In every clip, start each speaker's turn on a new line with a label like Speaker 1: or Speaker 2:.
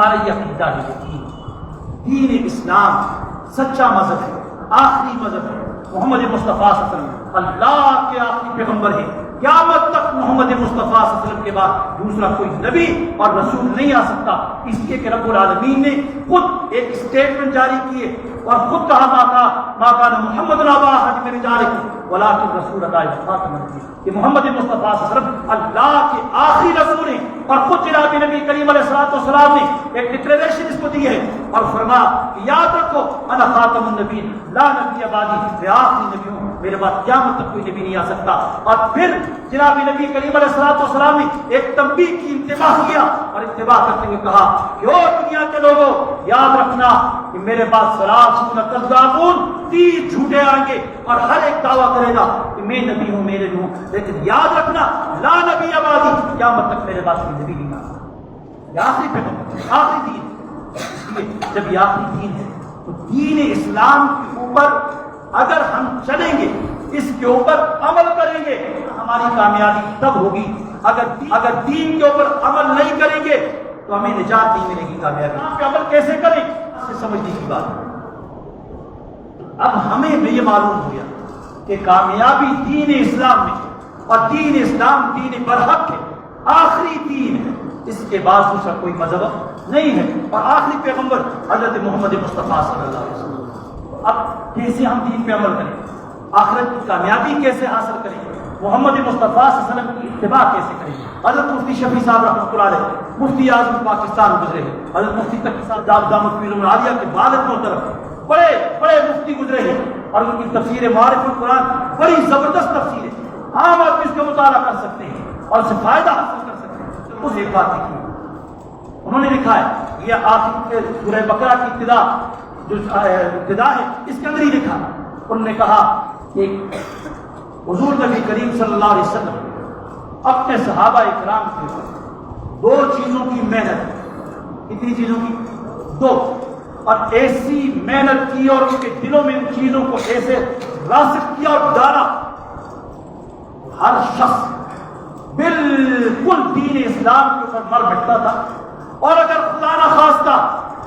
Speaker 1: ہمارا یہ عقیدہ ہے کہ دین اسلام سچا مذہب ہے، آخری مذہب ہے، محمد مصطفیٰ صلی اللہ علیہ وسلم اللہ کے آخری پیغمبر ہیں، قیامت تک محمد مصطفیٰ صلی اللہ علیہ وسلم کے بعد دوسرا کوئی نبی اور رسول نہیں آ سکتا، اس لیے کہ رب العالمین نے خود ایک اسٹیٹمنٹ جاری کی ہے اور خود کہا ما کان محمد ابا احد من رجالکم ولکن رسول اللہ خاتم النبیین، کہ محمد مصطفیٰ صلی اللہ علیہ وسلم اللہ کے آخری رسول ہیں، اور خود جناب نبی کریم علیہ السلام نے ایک ڈکلیریشن اس کو دی ہے اور فرمایا کہ یاد رکھو انا خاتم النبیین لا نبی بعدی، میں آخری نبی ہوں، میرے بعد قیامت تک کوئی نبی نہیں آ سکتا۔ اور پھر جناب نبی کریم علیہ السلام نے ایک تنبیہ کی انتباہ کیا اور انتباہ کرتے ہوئے کہا کہ او دنیا کے لوگوں یاد رکھنا کہ میرے بعد ثلاثون کذابون، 30 جھوٹے آئیں گے اور ہر ایک دعویٰ کرے گا کہ میں نبی ہوں، میرے ہوں، لیکن یاد رکھنا لا نبی بعدی، قیامت تک میرے بعد کوئی نبی نہیں آ سکتا۔ یہ آخری پیغمبر، آخری دین، اس لیے جب یہ آخری دین ہے تو دین اسلام کے اوپر اگر ہم چلیں گے، اس کے اوپر عمل کریں گے، ہماری کامیابی تب ہوگی۔ اگر دین کے اوپر عمل نہیں کریں گے تو ہمیں نجات نہیں ملے گی، کامیابی پہ عمل کیسے کریں اسے سمجھنے کی بات ہے۔ اب ہمیں یہ معلوم ہو گیا کہ کامیابی دین اسلام میں، اور دین اسلام دین برحق ہے، آخری دین ہے، اس کے بعد دوسرا کوئی مذہب نہیں ہے، اور آخری پیغمبر حضرت محمد مصطفیٰ صلی اللہ علیہ وسلم۔ اب کیسے ہم دین پہ عمل کریں، آخرت کی کامیابی کیسے حاصل کریں، محمد مصطفیٰ صلی اللہ علیہ وسلم کی اتباع کیسے کریں؟ حضرت مفتی شفیع صاحب رحمۃ اللہ علیہ مفتی اعظم پاکستان گزرے ہیں، حضرت مفتی تقی صاحب دامت پیر العالیہ کے والد محترم بڑے بڑے مفتی گزرے ہیں، اور ان کی تفسیر معارف القرآن بڑی زبردست تفسیر ہے، عام آدمی اس کا مطالعہ کر سکتے ہیں اور اس سے فائدہ حاصل کر سکتے ہیں۔ اس ایک بات لکھی انہوں نے لکھا ہے، یہ آخر سورہ بقرہ کی ابتدا جو ابتدا ہے اس کے اندر ہی لکھا، انہوں نے کہا کہ حضور نبی کریم صلی اللہ علیہ وسلم اپنے صحابہ اکرام کے اوپر 2 چیزوں کی محنت، کتنی چیزوں کی؟ 2، اور ایسی محنت کی اور ان کے دلوں میں ان چیزوں کو ایسے راسخ کیا اور ڈالا، ہر شخص بالکل دین اسلام کے اوپر مر بیٹھتا تھا، اور اگر خدا نہ خواستہ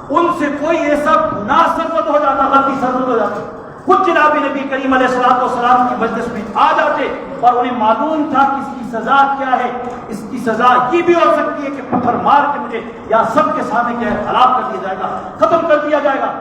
Speaker 1: ان سے کوئی ایسا گناہ سرزد ہو جاتا، غلطی سرزد ہو جاتی، خود جناب نبی کریم علیہ السلام کی مجلس میں آ جاتے، اور انہیں معلوم تھا کہ اس کی سزا کیا ہے، اس کی سزا یہ بھی ہو سکتی ہے کہ پتھر مار کے مجھے یا سب کے سامنے کیا ہے ہلاک کر دیا جائے گا، ختم کر دیا جائے گا،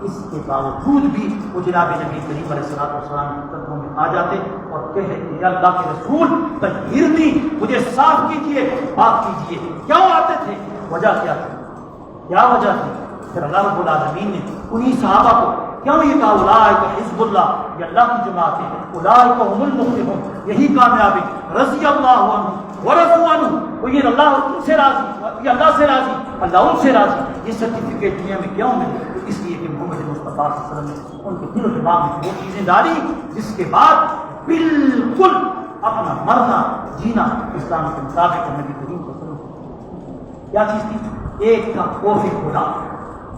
Speaker 1: اس کے باوجود بھی وہ جناب نبی کریم علیہ السلام کے قدموں میں آ جاتے اور کہتے کہ اللہ کے رسول تطہیر دی، مجھے صاف کیجیے، پاک کیجیے۔ کیوں آتے تھے؟ وجہ کیا تھی؟ کیا وجہ تھی؟ پھر اللہ رب العالمین نے انہی صحابہ کو کیوں یہ کہا اولئک حزب اللہ، یہ اللہ کی جماعت ہے، اولئک هم المفلحون، یہی کامیابی، رضی اللہ عنہ ورضوا عنہ، وہ یہ اللہ ان سے راضی، یہ اللہ سے راضی، اللہ ان سے راضی۔ یہ سرٹیفکیٹ دنیا میں کیوں ملے؟ اس لیے کہ محمد مصطفیٰ صلی اللہ علیہ وسلم نے ان کے دل و دماغ میں وہ چیزیں ڈالی جس کے بعد بالکل اپنا مرنا جینا اسلام کے مطابق نبی کریم صلی اللہ علیہ وسلم۔ کیا چیز تھی؟ ایک تھا خوف خدا،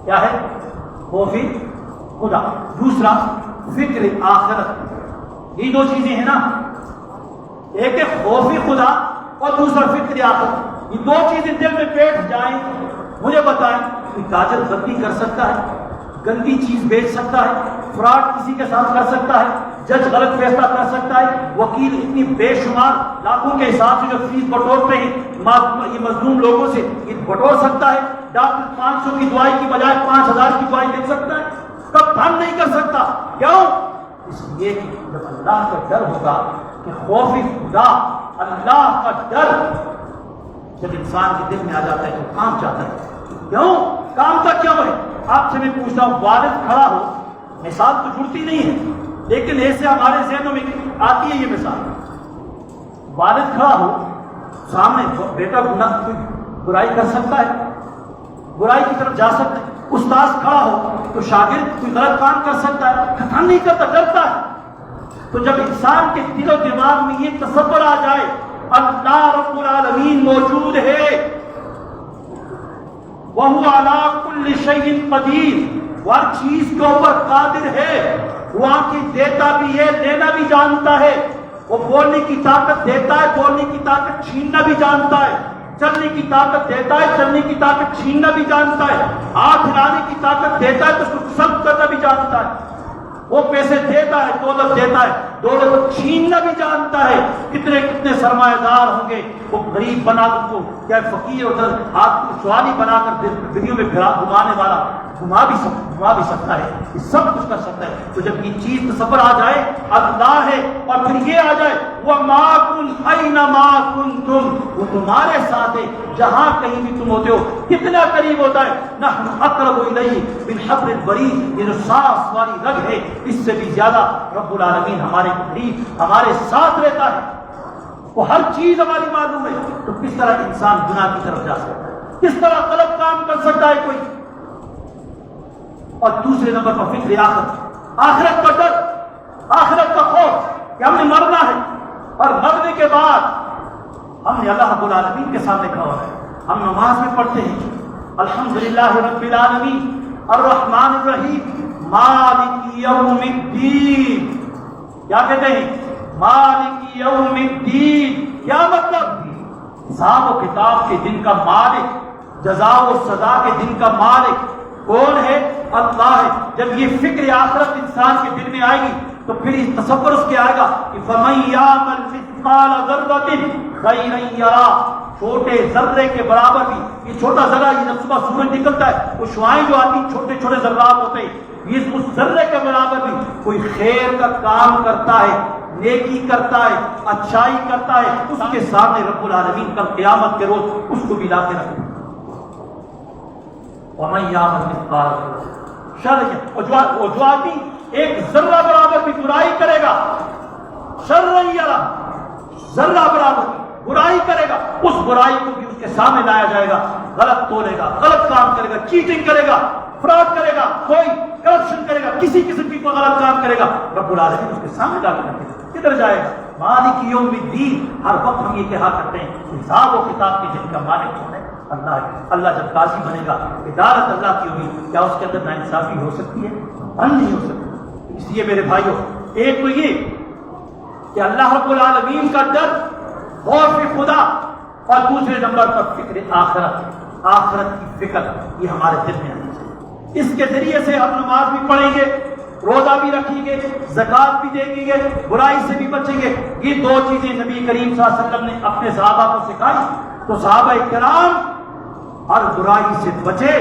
Speaker 1: کیا ہے؟ خوف خدا، دوسرا فکر آخرت۔ یہ 2 چیزیں ہیں نا، ایک ہے خوف خدا اور دوسرا فکر آخرت۔ یہ 2 چیزیں دل میں بیٹھ جائیں، مجھے بتائیں کہ تاجر غلطی کر سکتا ہے، گندی چیز بیچ سکتا ہے، فراڈ کسی کے ساتھ کر سکتا ہے، جج غلط فیصلہ کر سکتا ہے، وکیل اتنی بے شمار لاکھوں کے حساب سے جو فیس بٹورتے ہیں یہ مظلوم لوگوں سے یہ بٹور سکتا ہے، ڈاکٹر 500 کی دوائی کی بجائے 5000 کی دوائی لکھ سکتا ہے، تب ہم نہیں کر سکتا۔ کیوں؟ اس لیے کہ جب اللہ کا ڈر ہوگا، کہ خوف خدا، اللہ کا ڈر جب انسان کے دل میں آ جاتا ہے تو کام چاہتا ہے۔ کیوں کام کا کیوں ہے؟ آپ سے میں پوچھتا ہوں، والد کھڑا ہو، مثال تو جڑتی نہیں ہے لیکن ایسے ہمارے ذہنوں میں آتی ہے یہ مثال، والد کھڑا ہو، سامنے بیٹا گناہ کوئی برائی کر سکتا ہے، برائی کی طرف جا سکتا ہے، استاد کھڑا ہو تو شاگرد کوئی غلط کام کر سکتا ہے، کتنا نہیں کرتا، ڈرتا ہے۔ تو جب انسان کے دل و دماغ میں یہ تصور آ جائے اللہ رب العالمین موجود ہے، وَهُوَ عَلَىٰ كُلِّ شَيْءٍ قَدِيرٌ، وہ ہر چیز کے اوپر قادر ہے، وہ آنکھیں دیتا بھی ہے، لینا بھی جانتا ہے، وہ بولنے کی طاقت دیتا ہے، بولنے کی طاقت چھیننا بھی جانتا ہے، چلنے کی طاقت دیتا ہے، چلنے کی طاقت چھیننا بھی جانتا ہے، ہاتھ ہلانے کی طاقت دیتا ہے تو اس کو سلب کرنا بھی جانتا ہے، وہ پیسے دیتا ہے، دولت دیتا ہے، دولت چھیننا بھی جانتا ہے۔ کتنے کتنے سرمایہ دار ہوں گے، وہ غریب بنا کر کو کیا فقیر اور ہاتھ سوالی بنا کر دنیا میں گھمانے والا گھما بھی سکتا ہے، یہ سب کچھ کر سکتا ہے۔ تو جب یہ چیز تصور آ جائے اللہ ہے، اور پھر یہ آ جائے وَمَا كُنْتُمْ أَيْنَمَا كُنْتُمْ، وہ تمہارے ساتھ ہے جہاں کہیں بھی تم ہوتے ہو۔ کتنا قریب ہوتا ہے، نَحْنُ أَقْرَبُ إِلَيْهِ مِنْ حَبْلِ الْوَرِيدِ، یہ جو سانس والی رگ ہے اس سے بھی زیادہ رب العالمین ہمارے قریب ہمارے ساتھ رہتا ہے، وہ ہر چیز ہماری معلوم ہے۔ تو کس طرح انسان گناہ کی طرف جا سکتا ہے، کس طرح غلط کام کر سکتا ہے کوئی؟ اور دوسرے نمبر پر فکر آخرت کا ڈر، آخرت کا خوف کہ ہم نے مرنا ہے، اور مرنے کے بعد ہم نے اللہ رب العالمین کے سامنے کھڑا ہونا ہے۔ ہم نماز میں پڑھتے ہیں الحمدللہ رب العالمین الرحمن الرحیم مالک یوم الدین، کیا کہتے ہیں؟ مالک یوم الدین، کیا مطلب؟ حساب و کتاب کے دن کا مالک، جزا و سزا کے دن کا مالک کون ہے؟ اللہ ہے۔ جب یہ فکر آخرت انسان کے دل میں آئے گی تو پھر اس تصور اس کے آئے گا کہ فَمَن يَعْمَلْ مِثْقَالَ ذَرَّةٍ خَيْرًا يَرَهُ، چھوٹے ذرے کے برابر بھی، یہ چھوٹا ذرہ یہ جب صبح سورج نکلتا ہے وہ شعاعیں جو آتی ہیں چھوٹے چھوٹے ذرات ہوتے ہیں، یہ اس ذرے کے برابر بھی کوئی خیر کا کام کرتا ہے، نیکی کرتا ہے، اچھائی کرتا ہے، اس کے سامنے رب العالمین کل قیامت کے روز اس کو بھی لا کے رکھے۔ وَمَن يَعْمَلْ مِثْقَالَ ذَرَّةٍ، اور جو آدمی ایک ذرہ برابر بھی برائی کرے گا، شَرًّا يَرَهُ، ذرہ برابر برائی کرے گا، اس برائی کو بھی اس کے سامنے لایا جائے گا۔ غلط تولے گا، غلط کام کرے گا، چیٹنگ کرے گا، فراڈ کرے گا، کوئی کرپشن کرے گا، کسی قسم کی کوئی غلط کام کرے گا، رب العالمین اس کے سامنے لا کے رکھے گا۔ کدھر جائے گا؟ مالک یوم الدین۔ ہر وقت ہم یہ کہا کرتے ہیں حساب و کتاب کے جن کا مالک کون ہے؟ اللہ ہے۔ اللہ جب قاضی بنے گا، عدالت اللہ کی ہوگی، کیا اس کے اندر ناانصافی ہو سکتی ہے؟ نہیں ہو سکتی۔ اس لیے میرے بھائیوں، ایک تو یہ کہ اللہ رب العالمین کا ڈر، خوف خدا، اور دوسرے نمبر پر فکر آخرت، آخرت کی فکر، یہ ہمارے دل میں آنی چاہیے۔ اس کے ذریعے سے ہم نماز بھی پڑھیں گے، روزہ بھی رکھیں گے، زکوٰۃ بھی دیں گے، برائی سے بھی بچیں گے۔ یہ دو چیزیں نبی کریم صلی اللہ علیہ وسلم نے اپنے صحابہ کو سکھائی، تو صحابہ کرام ہر برائی سے بچے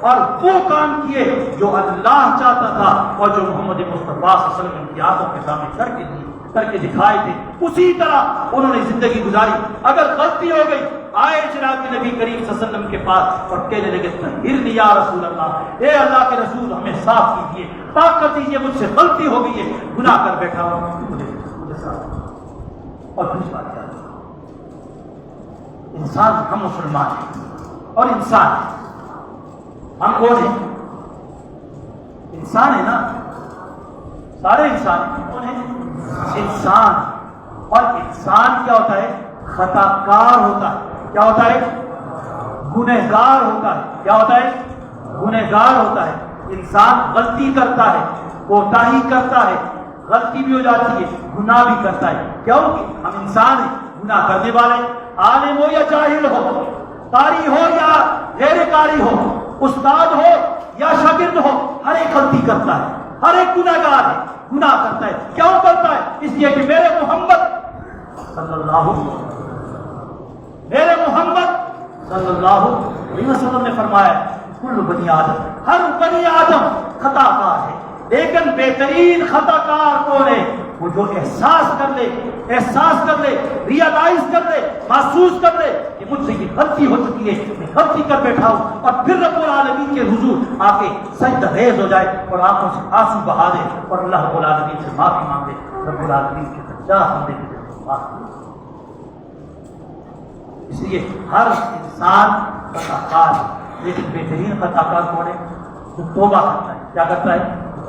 Speaker 1: اور وہ کام کیے جو اللہ چاہتا تھا اور جو محمد مصطفیٰ صلی اللہ علیہ وسلم کی آنکھوں کے سامنے کر کے دکھائے تھے، اسی طرح انہوں نے زندگی گزاری۔ اگر غلطی ہو گئی، آئے جناب نبی کریم صلی اللہ علیہ وسلم کے پاس اور کہنے لگے طہرنی یا رسول اللہ، اے اللہ کے رسول ہمیں صاف کیجیے، پاک کر دیجیے، مجھ سے غلطی ہو گئی ہے، گناہ کر بیٹھا ہوں، مجھے صاف۔ اور دوسری بات کیا، انسان ہم مسلمان ہیں اور انسان ہے، ہم کون ہیں؟ انسان ہے نا، سارے انسان ہیں۔ کون ہے؟ انسان۔ اور انسان کیا ہوتا ہے؟ خطا کار ہوتا ہے۔ کیا ہوتا ہے؟ گنہگار ہوتا ہے۔ کیا ہوتا ہے؟ گنہگار ہوتا ہے۔ انسان غلطی کرتا ہے، کوتاہی کرتا ہے، غلطی بھی ہو جاتی ہے، گناہ بھی کرتا ہے۔ کیوں کہ ہم انسان ہیں، گناہ کرنے والے، عالم ہو یا جاہل ہو، قاری ہو یا غیر قاری ہو، استاد ہو یا شاگرد ہو، ہر ایک غلطی کرتا ہے، ہر ایک گنہگار ہے، گناہ کرتا ہے۔ کیوں کرتا ہے؟ اس لیے کہ میرے محمد صلی اللہ علیہ وسلم نے فرمایا کل بنی آدم، ہر بنی آدم خطا کار ہے، لیکن بہترین خطا کار کون ہے؟ وہ جو احساس کر لے، ریئلائز کر لے، محسوس کر لے کہ مجھ سے یہ غلطی ہو چکی ہے، میں غلطی کر بیٹھا ہوں، اور پھر رب العالمین کے حضور آ کے سجدہ ریز ہو جائے اور آنکھوں سے آنسو بہا دے اور اللہ رب العالمین سے معافی مانگے۔ رب العالمین کے سچا بندے کے دل میں معافی۔ اس لیے ہر انسان خطا کار ہے، لیکن بہترین خطا کار کون ہے؟ جو توبہ کرتا ہے۔ کیا کرتا ہے؟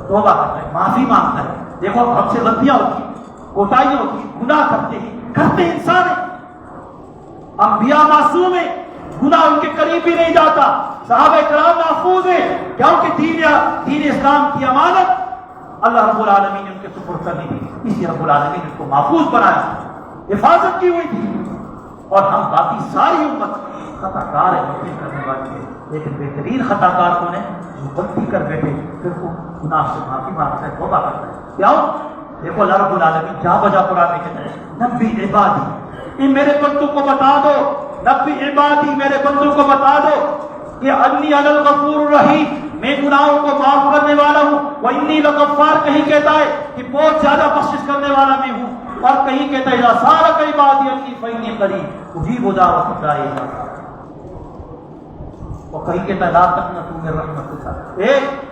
Speaker 1: توبہ کرتا ہے، معافی مانگتا ہے۔ دیکھو ہم سے غلطیاں ہوتی ہیں، کوتاہیاں ہوتی ہیں، گناہ کرتے انسان ہیں۔ انبیاء معصوم ہیں، گناہ ان کے قریب بھی نہیں جاتا۔ صحابہ کرام محفوظ ہیں، کیونکہ دین اسلام کی امانت اللہ رب العالمین نے ان کے سپرد کر دی تھی، اسی رب العالمین نے ان کو محفوظ بنایا، حفاظت کی ہوئی تھی۔ اور ہم باقی ساری امت خطا کار ہے غلطی کرنے والی ہے، لیکن بہترین خطا کار کون ہے؟ جو غلطی کر بیٹھے پھر وہ گناہ سے معافی مانگتا ہے، توبہ کرتا ہے۔ کیا ہو؟ دیکھو اللہ رب العالمین جا بجا قرآن میں کہتے ہیں نبی عبادی، ان میرے بندوں کو بتا دو، نبی عبادی میرے بندوں کو بتا دو کہ انی انا الغفور الرحیم، میں گناہوں کو معاف کرنے والا ہوں، وانی لغفار کہیں کہتا ہے کہ بہت زیادہ بخشش کرنے والا میں ہوں، اور کہیں کہتا ہے اذا سالک عبادی انی فانی قریب اجیب دعوت الداعی اذا دعان، اور کہیں کہتا ہے لا تقنطوا من رحمت اللہ،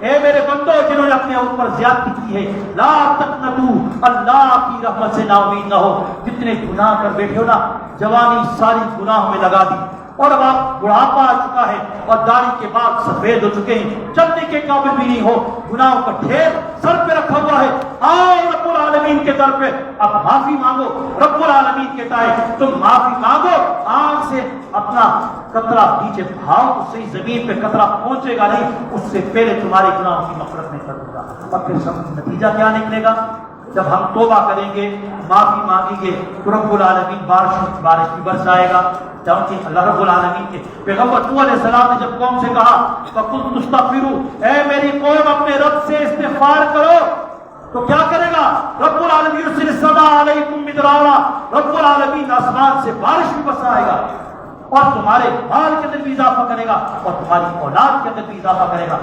Speaker 1: اے میرے بندو جنہوں نے اپنے اوپر زیادتی کی ہے، لا تقنطوا، اللہ کی رحمت سے نا امید نہ ہو۔ جتنے گناہ کر بیٹھے ہو نا، جوانی ساری گناہوں میں لگا دی، اور اب آپ بڑھاپا آ چکا ہے اور داڑھی کے بعد سفید ہو چکے ہیں، چلنے کے قابل بھی نہیں ہو، گناہوں کا ڈھیر سر پہ رکھا ہوا ہے، آؤ رب العالمین کے در پہ اب معافی مانگو۔ رب العالمین کہتا ہے تم معافی مانگو، آنکھ سے اپنا قطرہ نیچے بہاؤ، اس سے زمین پہ قطرہ پہنچے گا نہیں، اس سے پہلے تمہارے گناہوں کی مغفرت میں کر دوں گا۔ اور پھر سب نتیجہ کیا نکلے گا؟ جب ہم توبہ کریں گے، معافی مانگیں گے تو رب العالمین بارش بھی برسائے گا۔ کیونکہ اللہ رب العالمین کے پیغمبر نوح علیہ السلام نے جب قوم سے کہا فَقُلْتُ اسْتَغْفِرُوا، اے میری قوم اپنے رب سے استغفار کرو، تو کیا کرے گا؟ رب العالمین یرسل السماء علیکم مدرارا، رب العالمین آسمان سے بارش بھی برسائے گا، اور تمہارے مال کے اندر بھی اضافہ کرے گا، اور تمہاری اولاد کے اندر بھی اضافہ کرے گا۔